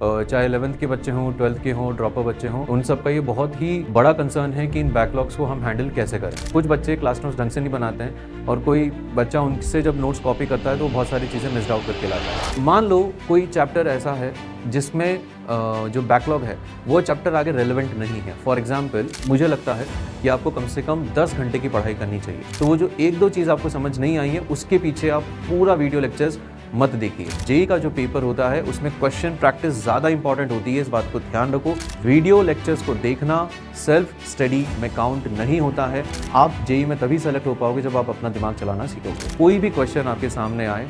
चाहे 11th के बच्चे हों, 12th के हों, ड्रॉपर बच्चे हों, उन सब का ये बहुत ही बड़ा कंसर्न है कि इन बैकलॉग्स को हम हैंडल कैसे करें। कुछ बच्चे क्लास नोट्स ढंग से नहीं बनाते हैं और कोई बच्चा उनसे जब नोट्स कॉपी करता है तो बहुत सारी चीज़ें मिस्ड आउट करके लाता है। मान लो कोई चैप्टर ऐसा है जिसमें जो बैकलॉग है वो चैप्टर आगे रेलेवेंट नहीं है। फॉर एग्जाम्पल मुझे लगता है कि आपको कम से कम 10 घंटे की पढ़ाई करनी चाहिए, तो वो जो एक दो चीज़ आपको समझ नहीं आई है उसके पीछे आप पूरा वीडियो लेक्चर्स मत देखिए। जेईई का जो पेपर होता है उसमें क्वेश्चन प्रैक्टिस ज़्यादा इंपॉर्टेंट होती है, इस बात को ध्यान रखो। वीडियो लेक्चर्स को देखना सेल्फ स्टडी में काउंट नहीं होता है। आप जेईई में तभी सेलेक्ट हो पाओगे जब आप अपना दिमाग चलाना सीखोगे। कोई भी क्वेश्चन आपके सामने आए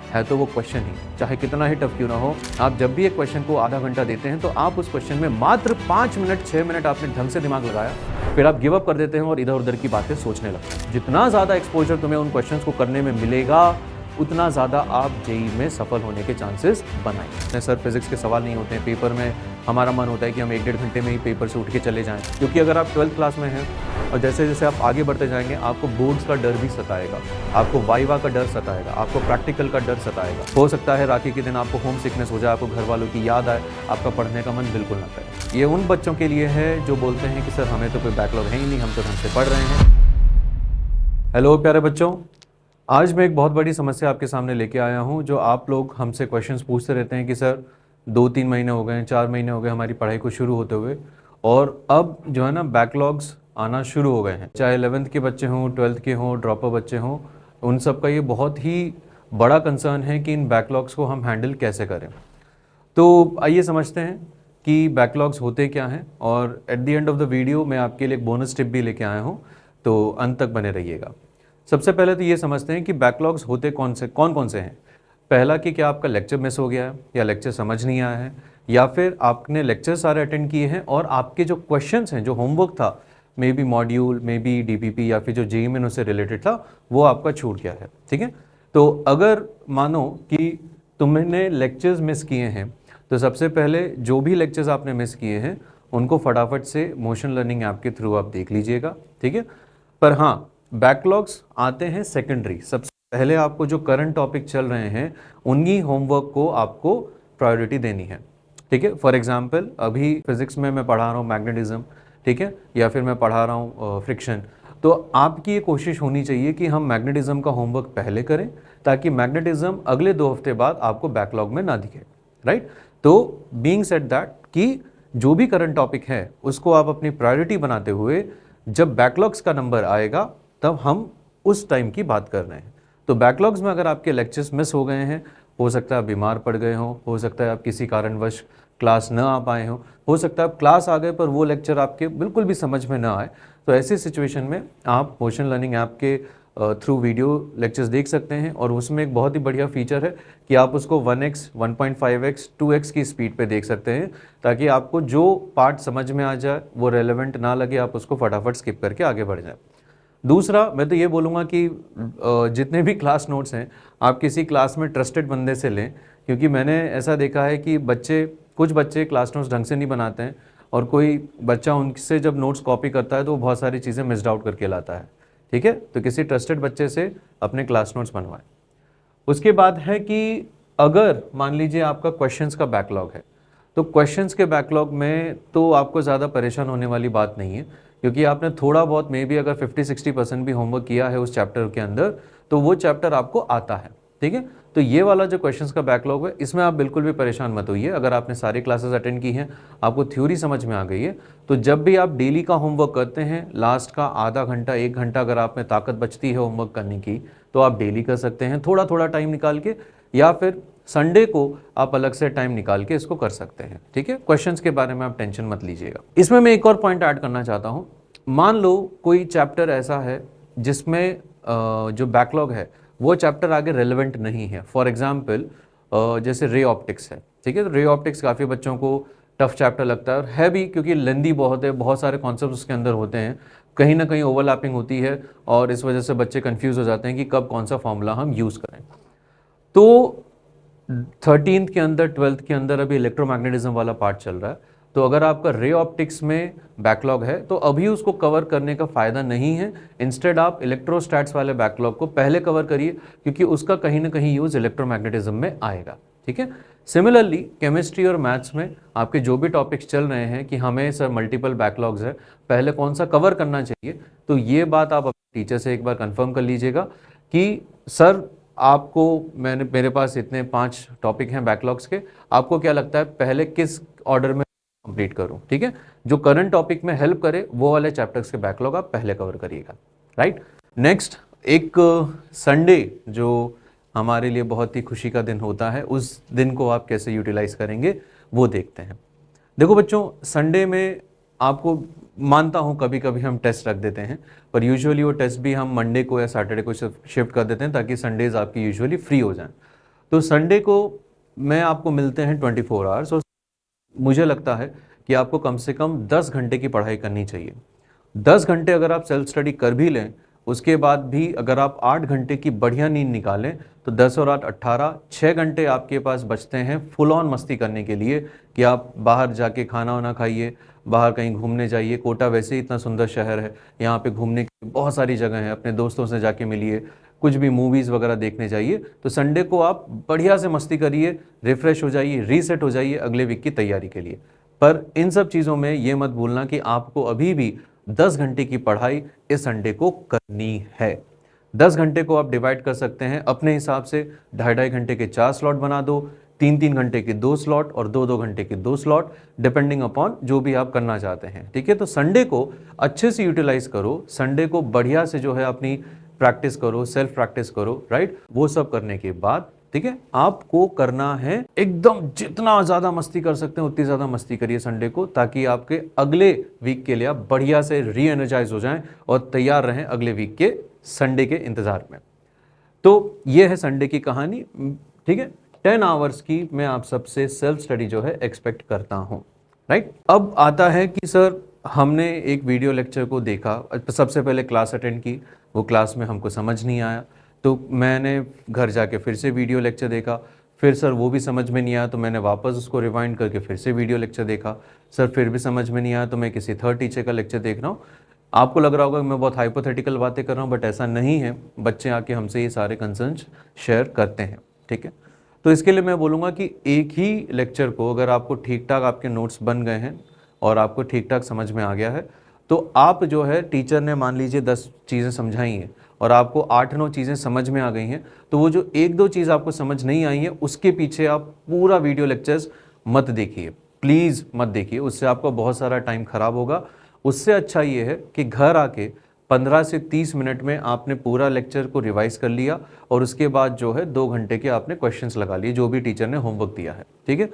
है तो वो क्वेश्चन ही, चाहे कितना ही टफ क्यों ना हो, आप जब भी एक क्वेश्चन को आधा घंटा देते हैं तो आप उस क्वेश्चन में मात्र 5 मिनट 6 मिनट आपने ढंग से दिमाग लगाया, फिर आप गिव अप कर देते हैं और इधर उधर की बातें सोचने लगते हैं। जितना ज़्यादा एक्सपोजर तुम्हें उन क्वेश्चंस को करने में मिलेगा उतना ज़्यादा आप जेईई में सफल होने के चांसेस बनाएंगे। सर फिजिक्स के सवाल नहीं होते हैं पेपर में, हमारा मन होता है कि हम 1-1.5 घंटे में ही पेपर से उठ के चले जाएं, क्योंकि अगर आप 12th क्लास में हैं और जैसे जैसे आप आगे बढ़ते जाएंगे आपको बोर्ड्स का डर भी सताएगा, आपको वाइवा का डर सताएगा, आपको प्रैक्टिकल का डर सताएगा। हो सकता है राखी के दिन आपको होम सिकनेस हो जाए, आपको घर वालों की याद आए, आपका पढ़ने का मन बिल्कुल ना करे। ये उन बच्चों के लिए है जो बोलते हैं कि सर हमें तो कोई बैकलॉग है ही नहीं, हम तो ढंग से पढ़ रहे हैं। हेलो प्यारे बच्चों, आज मैं एक बहुत बड़ी समस्या आपके सामने लेके आया हूं। जो आप लोग हमसे क्वेश्चंस पूछते रहते हैं कि सर 2-3 महीने हो गए, 4 महीने हो गए हमारी पढ़ाई को शुरू होते हुए, और अब जो है ना बैकलॉग्स आना शुरू हो गए हैं। चाहे 11th के बच्चे हों, 12th के हों, ड्रॉपर बच्चे हों, उन सब का ये बहुत ही बड़ा कंसर्न है कि इन बैकलॉग्स को हम हैंडल कैसे करें। तो आइए समझते हैं कि बैकलॉग्स होते क्या हैं, और at the end of the video मैं आपके लिए एक बोनस टिप भी लेके आया हूँ, तो अंत तक बने रहिएगा। सबसे पहले तो ये समझते हैं कि बैकलॉग्स होते कौन कौन से हैं। पहला कि क्या आपका लेक्चर मिस हो गया है, या लेक्चर समझ नहीं आया है, या फिर आपने लेक्चर सारे अटेंड किए हैं और आपके जो क्वेश्चंस हैं, जो होमवर्क था, may be module, may be DPP, या फिर जो जेईई में उससे रिलेटेड था, वो आपका छूट गया है। ठीक है, तो अगर मानो कि तुमने लेक्चर्स मिस किए हैं तो सबसे पहले जो भी लेक्चर्स आपने मिस किए हैं उनको फटाफट से मोशन लर्निंग ऐप के थ्रू आप देख लीजिएगा। ठीक है, पर हाँ बैकलॉग्स आते हैं सेकेंडरी। सबसे पहले आपको जो करंट टॉपिक चल रहे हैं उन्हीं होमवर्क को आपको प्रायोरिटी देनी है। ठीक है, फॉर एग्जांपल अभी फिजिक्स में मैं पढ़ा रहा हूँ मैग्नेटिज्म, ठीक है, या फिर मैं पढ़ा रहा हूँ फ्रिक्शन, तो आपकी ये कोशिश होनी चाहिए कि हम मैग्नेटिज्म का होमवर्क पहले करें ताकि मैग्नेटिज्म अगले 2 हफ्ते बाद आपको बैकलॉग में ना दिखे। राइट, तो बीइंग सेड दैट कि जो भी करंट टॉपिक है उसको आप अपनी प्रायोरिटी बनाते हुए जब बैकलॉग्स का नंबर आएगा तब हम उस टाइम की बात कर रहे हैं। तो बैकलॉग्स में अगर आपके लेक्चर्स मिस हो गए हैं, हो सकता है आप बीमार पड़ गए हो सकता है आप किसी कारणवश क्लास न आ पाए हो सकता है आप क्लास आ गए पर वो लेक्चर आपके बिल्कुल भी समझ में ना आए, तो ऐसी सिचुएशन में आप मोशन लर्निंग ऐप के थ्रू वीडियो लेक्चर्स देख सकते हैं। और उसमें एक बहुत ही बढ़िया फीचर है कि आप उसको 1x, 1.5x, 2x की स्पीड पे देख सकते हैं, ताकि आपको जो पार्ट समझ में आ जाए वो रेलेवेंट ना लगे, आप उसको फटाफट स्किप करके आगे बढ़ जाए। दूसरा, मैं तो ये बोलूँगा कि जितने भी क्लास नोट्स हैं आप किसी क्लास में ट्रस्टेड बंदे से लें, क्योंकि मैंने ऐसा देखा है कि कुछ बच्चे क्लास नोट्स ढंग से नहीं बनाते हैं और कोई बच्चा उनसे जब नोट्स कॉपी करता है तो वो बहुत सारी चीज़ें मिस्ड आउट करके लाता है। ठीक है, तो किसी ट्रस्टेड बच्चे से अपने क्लास नोट्स बनवाएं। उसके बाद है कि अगर मान लीजिए आपका क्वेश्चंस का बैकलॉग है, तो क्वेश्चंस के बैकलॉग में तो आपको ज़्यादा परेशान होने वाली बात नहीं है, क्योंकि आपने थोड़ा बहुत मे बी अगर 50-60% भी होमवर्क किया है उस चैप्टर के अंदर तो वो चैप्टर आपको आता है। ठीक है, तो ये वाला जो क्वेश्चंस का बैकलॉग है इसमें आप बिल्कुल भी परेशान मत होइए। अगर आपने सारी क्लासेस अटेंड की हैं, आपको थ्योरी समझ में आ गई है, तो जब भी आप डेली का होमवर्क करते हैं लास्ट का आधा घंटा 1 घंटा अगर आप में ताकत बचती है होमवर्क करने की तो आप डेली कर सकते हैं, थोड़ा थोड़ा टाइम निकाल के, या फिर संडे को आप अलग से टाइम निकाल के इसको कर सकते हैं। ठीक है, क्वेश्चंस के बारे में आप टेंशन मत लीजिएगा। इसमें मैं एक और पॉइंट ऐड करना चाहता हूँ। मान लो कोई चैप्टर ऐसा है जिसमें जो बैकलॉग है वो चैप्टर आगे रेलेवेंट नहीं है। फॉर एग्जांपल जैसे रे ऑप्टिक्स है। ठीक है, तो रे ऑप्टिक्स काफ़ी बच्चों को टफ चैप्टर लगता है, और है भी क्योंकि लेंदी बहुत है, बहुत सारे कॉन्सेप्ट उसके अंदर होते हैं, कहीं ना कहीं ओवरलैपिंग होती है, और इस वजह से बच्चे कंफ्यूज हो जाते हैं कि कब कौन सा फॉर्मूला हम यूज़ करें। तो 13th के अंदर 12th के अंदर अभी इलेक्ट्रोमैग्नेटिज्म वाला पार्ट चल रहा है, तो अगर आपका रे ऑप्टिक्स में बैकलॉग है तो अभी उसको कवर करने का फ़ायदा नहीं है। इंस्टेड आप इलेक्ट्रोस्टैट्स वाले बैकलॉग को पहले कवर करिए, क्योंकि उसका कहीं ना कहीं यूज़ इलेक्ट्रोमैग्नेटिज्म में आएगा। ठीक है, सिमिलरली केमिस्ट्री और मैथ्स में आपके जो भी टॉपिक्स चल रहे हैं कि हमें सर मल्टीपल बैकलॉग्स है, पहले कौन सा कवर करना चाहिए, तो ये बात आप अपने टीचर से एक बार कंफर्म कर लीजिएगा कि सर आपको मेरे पास इतने 5 टॉपिक हैं बैकलॉग्स के, आपको क्या लगता है पहले किस ऑर्डर में कंप्लीट करूं, ठीक है। जो करंट टॉपिक में हेल्प करे वो वाले चैप्टर्स के बैकलॉग आप पहले कवर करिएगा, राइट। नेक्स्ट, एक संडे जो हमारे लिए बहुत ही खुशी का दिन होता है, उस दिन को आप कैसे यूटिलाइज करेंगे वो देखते हैं। देखो बच्चों, संडे में आपको मानता हूँ कभी कभी हम टेस्ट रख देते हैं, पर यूजुअली वो टेस्ट भी हम मंडे को या सैटरडे को शिफ्ट कर देते हैं ताकि संडेज आपकी यूजुअली फ्री हो जाएं। तो संडे को मैं आपको मिलते हैं 24 आवर्स, और मुझे लगता है कि आपको कम से कम 10 घंटे की पढ़ाई करनी चाहिए। 10 घंटे अगर आप सेल्फ स्टडी कर भी लें, उसके बाद भी अगर आप 8 घंटे की बढ़िया नींद निकालें तो 10 और 8 18, 6 घंटे आपके पास बचते हैं फुल ऑन मस्ती करने के लिए कि आप बाहर जाके खाना वाना खाइए, बाहर कहीं घूमने जाइए। कोटा वैसे ही इतना सुंदर शहर है, यहाँ पे घूमने की बहुत सारी जगह हैं, अपने दोस्तों से जाके मिलिए, कुछ भी मूवीज़ वगैरह देखने जाइए। तो संडे को आप बढ़िया से मस्ती करिए, रिफ्रेश हो जाइए, रीसेट हो जाइए अगले वीक की तैयारी के लिए। पर इन सब चीज़ों में ये मत भूलना कि आपको अभी भी 10 घंटे की पढ़ाई इस संडे को करनी है। 10 घंटे को आप डिवाइड कर सकते हैं अपने हिसाब से, 2.5 घंटे के 4 स्लॉट बना दो, 3-3 घंटे के 2 स्लॉट और 2-2 घंटे के 2 स्लॉट, डिपेंडिंग अपॉन जो भी आप करना चाहते हैं, ठीक है। तो संडे को अच्छे से यूटिलाइज करो, संडे को बढ़िया से जो है अपनी प्रैक्टिस करो, सेल्फ प्रैक्टिस करो, राइट। वो सब करने के बाद, ठीक है, आपको करना है एकदम जितना ज़्यादा मस्ती कर सकते हैं उतनी ज़्यादा मस्ती करिए संडे को, ताकि आपके अगले वीक के लिए आप बढ़िया से री एनर्जाइज हो जाएं और तैयार रहें अगले वीक के संडे के इंतज़ार में। तो ये है संडे की कहानी, ठीक है। 10 आवर्स की मैं आप सबसे सेल्फ स्टडी जो है एक्सपेक्ट करता हूँ, राइट। अब आता है कि सर हमने एक वीडियो लेक्चर को देखा, सबसे पहले क्लास अटेंड की, वो क्लास में हमको समझ नहीं आया, तो मैंने घर जाके फिर से वीडियो लेक्चर देखा, फिर सर वो भी समझ में नहीं आया तो मैंने वापस उसको रिवाइंड करके फिर से वीडियो लेक्चर देखा, सर फिर भी समझ में नहीं आया तो मैं किसी थर्ड टीचर का लेक्चर देख रहा हूँ। आपको लग रहा होगा कि मैं बहुत हाइपोथेटिकल बातें कर रहा हूँ, बट ऐसा नहीं है। बच्चे आके हमसे ये सारे कंसर्न्स शेयर करते हैं, ठीक है। तो इसके लिए मैं बोलूँगा कि एक ही लेक्चर को अगर आपको ठीक ठाक आपके नोट्स बन गए हैं और आपको ठीक ठाक समझ में आ गया है, तो आप जो है टीचर ने मान लीजिए 10 चीज़ें समझाई हैं और आपको 8-9 चीज़ें समझ में आ गई हैं, तो वो जो 1-2 चीज़ आपको समझ नहीं आई है उसके पीछे आप पूरा वीडियो लेक्चर्स मत देखिए, प्लीज़ मत देखिए, उससे आपका बहुत सारा टाइम ख़राब होगा। उससे अच्छा ये है कि घर आके 15 से 30 मिनट में आपने पूरा लेक्चर को रिवाइज कर लिया और उसके बाद जो है 2 घंटे के आपने क्वेश्चंस लगा लिए जो भी टीचर ने होमवर्क दिया है, ठीक है।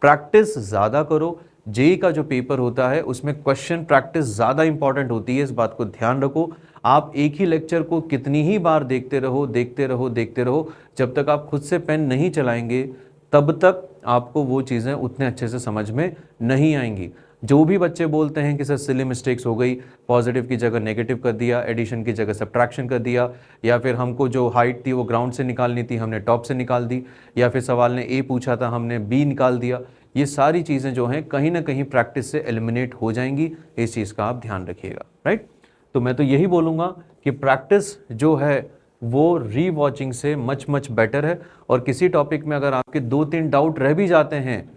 प्रैक्टिस ज़्यादा करो, जेई का जो पेपर होता है उसमें क्वेश्चन प्रैक्टिस ज़्यादा इंपॉर्टेंट होती है, इस बात को ध्यान रखो। आप एक ही लेक्चर को कितनी ही बार देखते रहो, जब तक आप खुद से पेन नहीं चलाएंगे तब तक आपको वो चीज़ें उतने अच्छे से समझ में नहीं आएंगी। जो भी बच्चे बोलते हैं कि सर सिली मिस्टेक्स हो गई, पॉजिटिव की जगह नेगेटिव कर दिया, एडिशन की जगह सब्ट्रैक्शन कर दिया, या फिर हमको जो हाइट थी वो ग्राउंड से निकालनी थी हमने टॉप से निकाल दी, या फिर सवाल ने ए पूछा था हमने बी निकाल दिया, ये सारी चीज़ें जो हैं कहीं ना कहीं प्रैक्टिस से एलिमिनेट हो जाएंगी। इस चीज़ का आप ध्यान रखिएगा, राइट। तो मैं तो यही बोलूँगा कि प्रैक्टिस जो है वो री वॉचिंग से मच बेटर है। और किसी टॉपिक में अगर आपके 2-3 डाउट रह भी जाते हैं,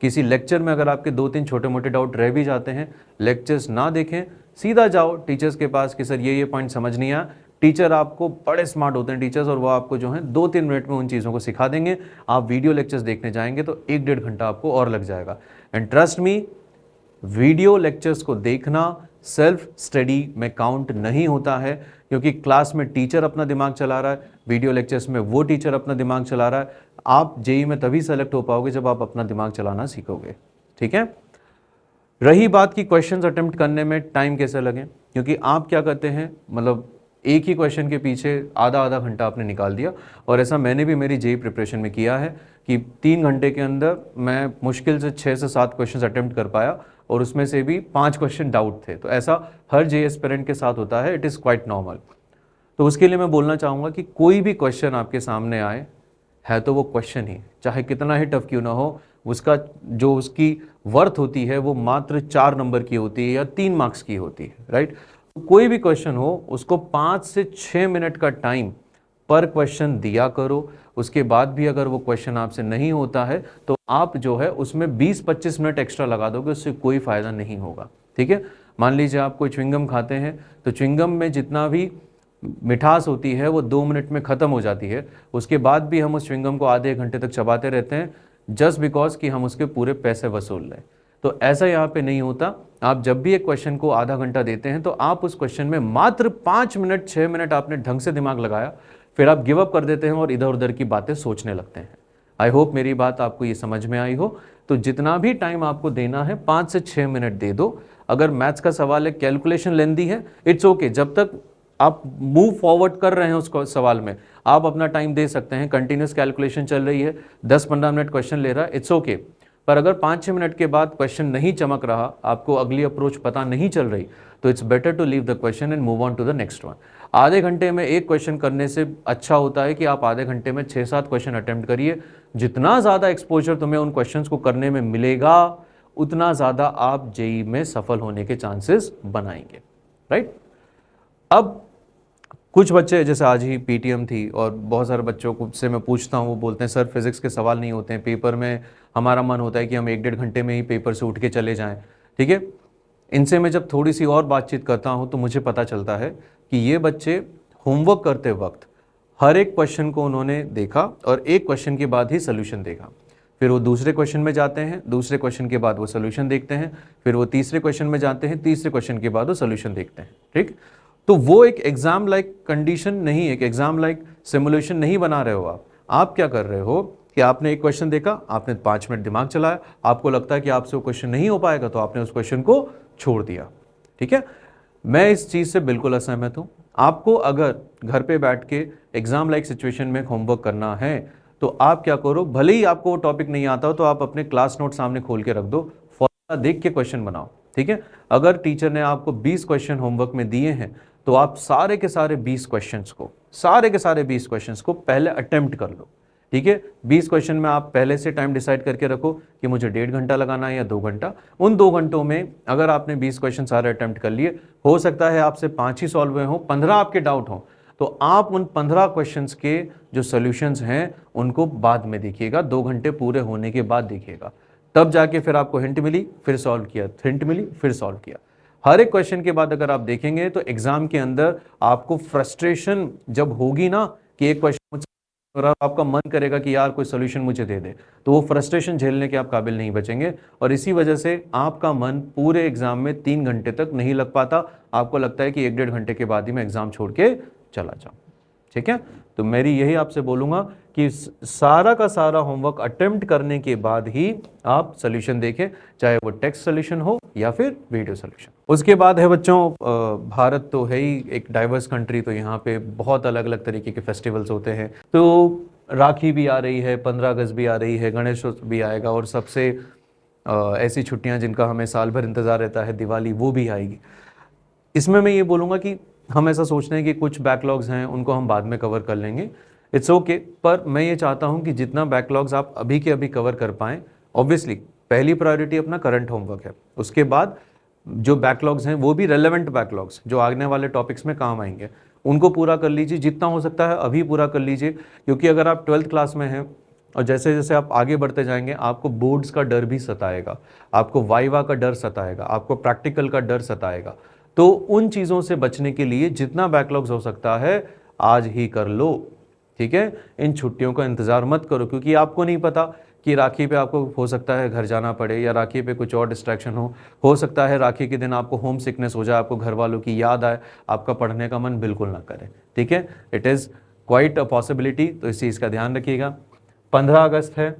किसी लेक्चर में अगर आपके 2-3 छोटे मोटे डाउट रह भी जाते हैं, लेक्चर्स ना देखें, सीधा जाओ टीचर्स के पास कि सर ये पॉइंट समझ नहीं आया। टीचर आपको, बड़े स्मार्ट होते हैं टीचर्स, और वो आपको जो है 2-3 मिनट में उन चीज़ों को सिखा देंगे। आप वीडियो लेक्चर्स देखने जाएंगे तो 1-1.5 घंटा आपको और लग जाएगा। And trust me, video lectures को देखना सेल्फ स्टडी में काउंट नहीं होता है, क्योंकि क्लास में टीचर अपना दिमाग चला रहा है, वीडियो लेक्चर्स में वो टीचर अपना दिमाग चला रहा है। आप जेई में तभी सेलेक्ट हो पाओगे जब आप अपना दिमाग चलाना सीखोगे, ठीक है। रही बात की क्वेश्चंस अटेम्प्ट करने में टाइम कैसे लगे, क्योंकि आप क्या करते हैं, मतलब एक ही क्वेश्चन के पीछे आधा घंटा आपने निकाल दिया, और ऐसा मैंने भी मेरी जेई प्रिपरेशन में किया है कि 3 घंटे के अंदर मैं मुश्किल से 6 से 7 क्वेश्चन अटेम्प्ट कर पाया, और उसमें से भी 5 क्वेश्चन डाउट थे। तो ऐसा हर जेई एस्पिरेंट के साथ होता है, इट इज़ क्वाइट नॉर्मल। तो उसके लिए मैं बोलना चाहूँगा कि कोई भी क्वेश्चन आपके सामने आए है तो वो क्वेश्चन ही, चाहे कितना ही टफ क्यों ना हो, उसका जो उसकी वर्थ होती है वो मात्र 4 नंबर की होती है या 3 मार्क्स की होती है, राइट। कोई भी क्वेश्चन हो उसको 5 से 6 मिनट का टाइम पर क्वेश्चन दिया करो। उसके बाद भी अगर वो क्वेश्चन आपसे नहीं होता है तो आप जो है उसमें 20-25 मिनट एक्स्ट्रा लगा दोगे, उससे कोई फ़ायदा नहीं होगा। ठीक है, मान लीजिए आप कोई च्युइंगम खाते हैं तो च्युइंगम में जितना भी मिठास होती है वो 2 मिनट में ख़त्म हो जाती है, उसके बाद भी हम उस च्युइंगम को आधे घंटे तक चबाते रहते हैं जस्ट बिकॉज कि हम उसके पूरे पैसे वसूल लें। तो ऐसा यहाँ पे नहीं होता। आप जब भी एक क्वेश्चन को आधा घंटा देते हैं तो आप उस क्वेश्चन में मात्र 5 मिनट 6 मिनट आपने ढंग से दिमाग लगाया, फिर आप गिव अप कर देते हैं और इधर उधर की बातें सोचने लगते हैं। आई होप मेरी बात आपको ये समझ में आई हो। तो जितना भी टाइम आपको देना है 5 से 6 मिनट दे दो। अगर मैथ्स का सवाल है, कैलकुलेशन लेंदी है, इट्स ओके, जब तक आप मूव फॉरवर्ड कर रहे हैं उसको सवाल में आप अपना टाइम दे सकते हैं। कंटिन्यूस कैलकुलेशन चल रही है, 10-15 मिनट क्वेश्चन ले रहा है, इट्स ओके। पर अगर 5-6 मिनट के बाद क्वेश्चन नहीं चमक रहा, आपको अगली अप्रोच पता नहीं चल रही, तो it's better to leave the question and move on to the next one. आधे घंटे में एक क्वेश्चन करने से अच्छा होता है कि आप आधे घंटे में 6-7 क्वेश्चन अटेम्प्ट करिए। जितना ज़्यादा एक्सपोजर तुम्हें उन क्वेश्चंस को करने में मिलेगा उतना ज़्यादा आप जेईई में सफल होने के चांसेस बनाएंगे, राइट। अब कुछ बच्चे, जैसे आज ही पीटीएम थी और बहुत सारे बच्चों को से मैं पूछता हूँ, वो बोलते हैं सर फिजिक्स के सवाल नहीं होते हैं पेपर में, हमारा मन होता है कि हम 1-1.5 घंटे में ही पेपर से उठ के चले जाएं। ठीक है, इनसे मैं जब थोड़ी सी और बातचीत करता हूँ तो मुझे पता चलता है कि ये बच्चे होमवर्क करते वक्त हर एक क्वेश्चन को उन्होंने देखा और एक क्वेश्चन के बाद ही सोल्यूशन देखा, फिर वो दूसरे क्वेश्चन में जाते हैं, दूसरे क्वेश्चन के बाद वो सोल्यूशन देखते हैं, फिर वो तीसरे क्वेश्चन में जाते हैं, तीसरे क्वेश्चन के बाद वो सोल्यूशन देखते हैं। ठीक, तो वो एक एग्जाम लाइक कंडीशन नहीं, एक एग्जाम लाइक सिमुलेशन नहीं बना रहे हो आप क्या कर रहे हो कि आपने एक क्वेश्चन देखा, आपने 5 मिनट दिमाग चलाया, आपको लगता है कि आपसे वो क्वेश्चन नहीं हो पाएगा तो आपने उस क्वेश्चन को छोड़ दिया। ठीक है, मैं इस चीज़ से बिल्कुल असहमत हूँ। आपको अगर घर पे बैठ के एग्जाम लाइक सिचुएशन में होमवर्क करना है तो आप क्या करो, भले ही आपको वो टॉपिक नहीं आता हो तो आप अपने क्लास नोट सामने खोल के रख दो, फॉर्मूला देख के क्वेश्चन बनाओ। ठीक है, अगर टीचर ने आपको 20 क्वेश्चन होमवर्क में दिए हैं तो आप सारे के सारे 20 क्वेश्चंस को पहले अटेम्प्ट कर लो। ठीक है, 20 क्वेश्चन में आप पहले से टाइम डिसाइड करके रखो कि मुझे 1.5 घंटा लगाना है या 2 घंटा। उन 2 घंटों में अगर आपने 20 क्वेश्चन सारे अटेम्प्ट कर लिए, हो सकता है आपसे 5 ही सॉल्व हुए हों, 15 आपके डाउट हों, तो आप उन 15 क्वेश्चंस के जो सॉल्यूशंस हैं उनको बाद में देखिएगा, 2 घंटे पूरे होने के बाद देखिएगा, तब जाके फिर आपको हिंट मिली, फिर सॉल्व किया, हिंट मिली, फिर सॉल्व किया। हर एक क्वेश्चन के बाद अगर आप देखेंगे तो एग्जाम के अंदर आपको फ्रस्ट्रेशन जब होगी ना कि एक क्वेश्चन और आपका मन करेगा कि यार कोई सोल्यूशन मुझे दे दे, तो वो फ्रस्ट्रेशन झेलने के आप काबिल नहीं बचेंगे और इसी वजह से आपका मन पूरे एग्जाम में 3 घंटे तक नहीं लग पाता। आपको लगता है कि 1-1.5 घंटे के बाद ही मैं एग्जाम छोड़ के चला जाऊँ। ठीक है, तो मेरी यही आपसे बोलूँगा कि सारा का सारा होमवर्क अटेम्प्ट करने के बाद ही आप सोल्यूशन देखें, चाहे वो टेक्स्ट सोल्यूशन हो या फिर वीडियो सोल्यूशन। उसके बाद है बच्चों, भारत तो है ही एक डाइवर्स कंट्री, तो यहाँ पे बहुत अलग अलग तरीके के फेस्टिवल्स होते हैं। तो राखी भी आ रही है, 15 अगस्त भी आ रही है, गणेश उत्सव भी आएगा और सबसे ऐसी छुट्टियाँ जिनका हमें साल भर इंतज़ार रहता है, दिवाली, वो भी आएगी। इसमें मैं ये बोलूँगा कि हम ऐसा सोच रहे हैं कि कुछ बैकलॉग्स हैं उनको हम बाद में कवर कर लेंगे, इट्स ओके, पर मैं ये चाहता हूँ कि जितना बैकलॉग्स आप अभी के अभी कवर कर पाएँ, ऑब्वियसली पहली प्रायोरिटी अपना करंट होमवर्क है, उसके बाद जो बैकलॉग्स हैं वो भी रेलेवेंट बैकलॉग्स जो आने वाले टॉपिक्स में काम आएंगे उनको पूरा कर लीजिए, जितना हो सकता है अभी पूरा कर लीजिए। क्योंकि अगर आप 12th क्लास में हैं और जैसे जैसे आप आगे बढ़ते जाएंगे आपको बोर्ड्स का डर भी सताएगा, आपको वाइवा का डर सताएगा, आपको प्रैक्टिकल का डर सताएगा। तो उन चीज़ों से बचने के लिए जितना बैकलॉग्स हो सकता है आज ही कर लो। ठीक है, इन छुट्टियों का इंतज़ार मत करो, क्योंकि आपको नहीं पता कि राखी पे आपको हो सकता है घर जाना पड़े या राखी पे कुछ और डिस्ट्रैक्शन हो सकता है राखी के दिन आपको होम सिकनेस हो जाए, आपको घर वालों की याद आए, आपका पढ़ने का मन बिल्कुल ना करे। ठीक है, it is quite a possibility, तो इस चीज़ का ध्यान रखिएगा। 15 अगस्त है,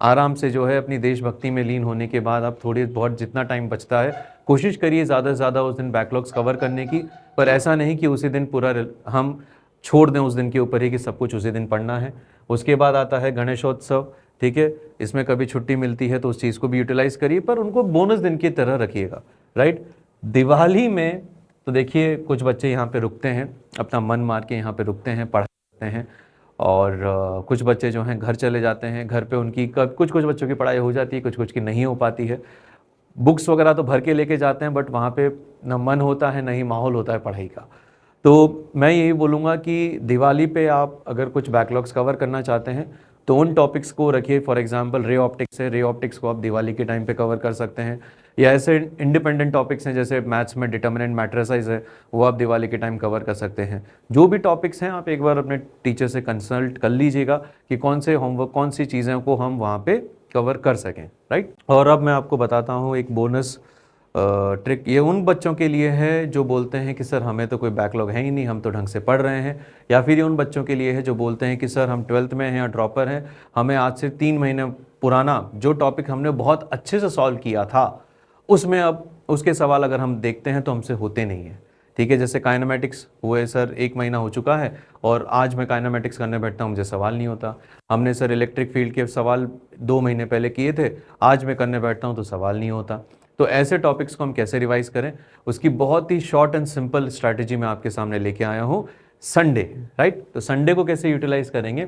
आराम से जो है अपनी देशभक्ति में लीन होने के बाद आप थोड़ी बहुत जितना टाइम बचता है कोशिश करिए ज़्यादा से ज़्यादा उस दिन बैकलॉग्स कवर करने की, पर ऐसा नहीं कि उसी दिन पूरा हम छोड़ दें उस दिन के ऊपर ही कि सब कुछ उसी दिन पढ़ना है। उसके बाद आता है गणेशोत्सव। ठीक है, इसमें कभी छुट्टी मिलती है तो उस चीज़ को भी यूटिलाइज करिए, पर उनको बोनस दिन की तरह रखिएगा, राइट। दिवाली में तो देखिए कुछ बच्चे यहाँ पे रुकते हैं, अपना मन मार के यहाँ पे रुकते हैं, पढ़ते हैं, और कुछ बच्चे जो हैं घर चले जाते हैं। घर पे उनकी कुछ बच्चों की पढ़ाई हो जाती है, कुछ की नहीं हो पाती है। बुक्स वगैरह तो भर के लेके जाते हैं, बट वहाँ पे ना मन होता है ना ही माहौल होता है पढ़ाई का। तो मैं यही बोलूँगा कि दिवाली पे आप अगर कुछ बैकलॉग्स कवर करना चाहते हैं तो उन टॉपिक्स को रखिए। फॉर एग्जांपल रे ऑप्टिक्स है, रे ऑप्टिक्स को आप दिवाली के टाइम पे कवर कर सकते हैं, या ऐसे इंडिपेंडेंट टॉपिक्स हैं जैसे मैथ्स में डिटर्मिनेंट मैट्रिसेस है, वो आप दिवाली के टाइम कवर कर सकते हैं। जो भी टॉपिक्स हैं आप एक बार अपने टीचर से कंसल्ट कर लीजिएगा कि कौन से होमवर्क, कौन सी चीज़ें को हम वहाँ पे कवर कर सकें, राइट। और अब मैं आपको बताता हूँ एक बोनस ट्रिक। ये उन बच्चों के लिए है जो बोलते हैं कि सर हमें तो कोई बैकलॉग है ही नहीं, हम तो ढंग से पढ़ रहे हैं, या फिर ये उन बच्चों के लिए है जो बोलते हैं कि सर हम 12th में हैं या ड्रॉपर हैं, हमें आज से 3 महीने पुराना जो टॉपिक हमने बहुत अच्छे से सॉल्व किया था उसमें अब उसके सवाल अगर हम देखते हैं तो हमसे होते नहीं हैं। ठीक है, जैसे काइनेमेटिक्स हुए सर 1 महीना हो चुका है और आज मैं काइनेमेटिक्स करने बैठता हूँ, मुझे सवाल नहीं होता। हमने सर इलेक्ट्रिक फील्ड के सवाल 2 महीने पहले किए थे, आज मैं करने बैठता हूँ तो सवाल नहीं होता। तो ऐसे टॉपिक्स को हम कैसे रिवाइज करें, उसकी बहुत ही शॉर्ट एंड सिंपल स्ट्रैटेजी मैं आपके सामने लेके आया हूँ, संडे, राइट। तो संडे को कैसे यूटिलाइज करेंगे,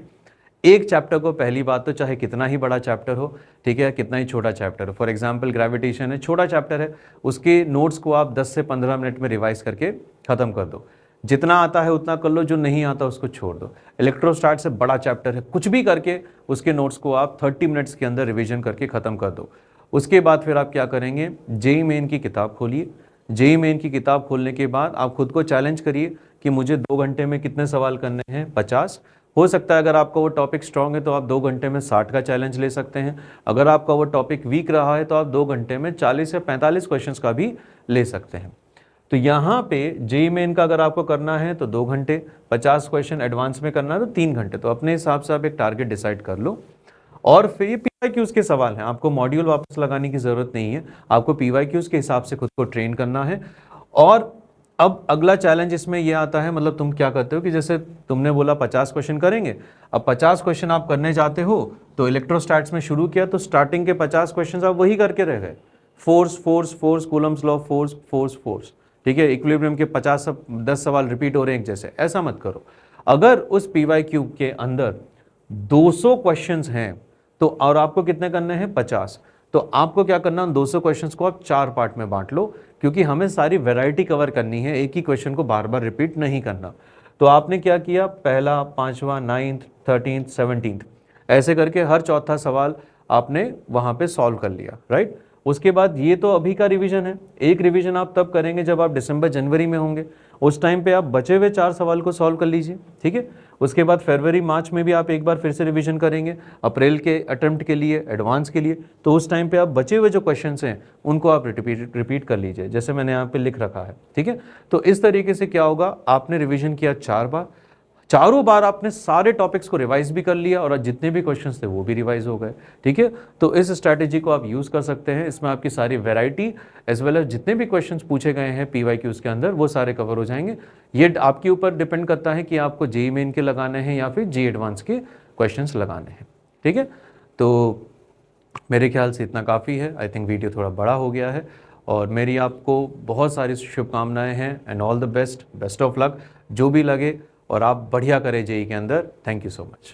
एक चैप्टर को, पहली बात तो चाहे कितना ही बड़ा चैप्टर हो, ठीक है, कितना ही छोटा चैप्टर हो, फॉर एग्जांपल ग्रेविटेशन है, छोटा चैप्टर है, उसके नोट्स को आप 10 से 15 मिनट में रिवाइज करके ख़त्म कर दो। जितना आता है उतना कर लो, जो नहीं आता उसको छोड़ दो। इलेक्ट्रोस्टैट से बड़ा चैप्टर है, कुछ भी करके उसके नोट्स को आप 30 मिनट्स के अंदर रिविजन करके ख़त्म कर दो। उसके बाद फिर आप क्या करेंगे, जेईई मेन की किताब खोलिए। जेईई मेन की किताब खोलने के बाद आप खुद को चैलेंज करिए कि मुझे 2 घंटे में कितने सवाल करने हैं, 50। हो सकता है अगर आपका वो टॉपिक स्ट्रांग है तो आप 2 घंटे में 60 का चैलेंज ले सकते हैं। अगर आपका वो टॉपिक वीक रहा है तो आप 2 घंटे में 40 या 45 क्वेश्चंस का भी ले सकते हैं। तो यहाँ पे जेईई मेन का अगर आपको करना है तो 2 घंटे, 50 क्वेश्चन एडवांस में करना है तो 3 घंटे। तो अपने हिसाब से आप एक टारगेट डिसाइड कर लो। और फिर ये पीवाईक्यूज के सवाल हैं, आपको मॉड्यूल वापस लगाने की जरूरत नहीं है, आपको पीवाईक्यूज के हिसाब से खुद को ट्रेन करना है। और अब अगला चैलेंज इसमें ये आता है, मतलब तुम क्या करते हो कि जैसे तुमने बोला 50 क्वेश्चन करेंगे, अब 50 क्वेश्चन आप करने जाते हो तो इलेक्ट्रोस्टैट्स में शुरू किया तो स्टार्टिंग के 50 क्वेश्चन आप वही करके रह गए, force force force, Coulomb's law, force force force, ठीक है। इक्विलिब्रियम के 10 सवाल रिपीट हो रहे हैं एक जैसे, ऐसा मत करो। अगर उस पीवाईक्यू के अंदर 200 क्वेश्चंस हैं तो, और आपको कितने करने हैं, 50, तो आपको क्या करना, 200 क्वेश्चंस को आप 4 पार्ट में बांट लो, क्योंकि हमें सारी वैरायटी कवर करनी है, एक ही क्वेश्चन को बार बार रिपीट नहीं करना। तो आपने क्या किया, पहला, 5वां, 9th, 13th, 17th, ऐसे करके हर चौथा सवाल आपने वहाँ पे सॉल्व कर लिया, राइट। उसके बाद ये तो अभी का रिवीजन है, एक रिवीजन आप तब करेंगे जब आप दिसंबर जनवरी में होंगे, उस टाइम पे आप बचे हुए 4 सवाल को सॉल्व कर लीजिए, ठीक है। उसके बाद फरवरी मार्च में भी आप एक बार फिर से रिवीजन करेंगे, अप्रैल के अटेम्प्ट के लिए, एडवांस के लिए, तो उस टाइम पे आप बचे हुए जो क्वेश्चंस हैं उनको आप रिपीट कर लीजिए, जैसे मैंने यहाँ पे लिख रखा है, ठीक है। तो इस तरीके से क्या होगा, आपने रिवीजन किया 4 बार, चारों बार आपने सारे टॉपिक्स को रिवाइज भी कर लिया और जितने भी क्वेश्चंस थे वो भी रिवाइज हो गए, ठीक है। तो इस स्ट्रैटेजी को आप यूज़ कर सकते हैं, इसमें आपकी सारी वैरायटी एज वेल एज जितने भी क्वेश्चंस पूछे गए हैं पीवाईक्यूज के अंदर वो सारे कवर हो जाएंगे। ये आपके ऊपर डिपेंड करता है कि आपको जेईई मेन के लगाने हैं या फिर जेईई एडवांस के क्वेश्चंस लगाने हैं, ठीक है। तो मेरे ख्याल से इतना काफ़ी है, आई थिंक वीडियो थोड़ा बड़ा हो गया है, और मेरी आपको बहुत सारी शुभकामनाएं हैं and all the best, best of luck, जो भी लगे, और आप बढ़िया करें जेईई के अंदर। Thank you so much.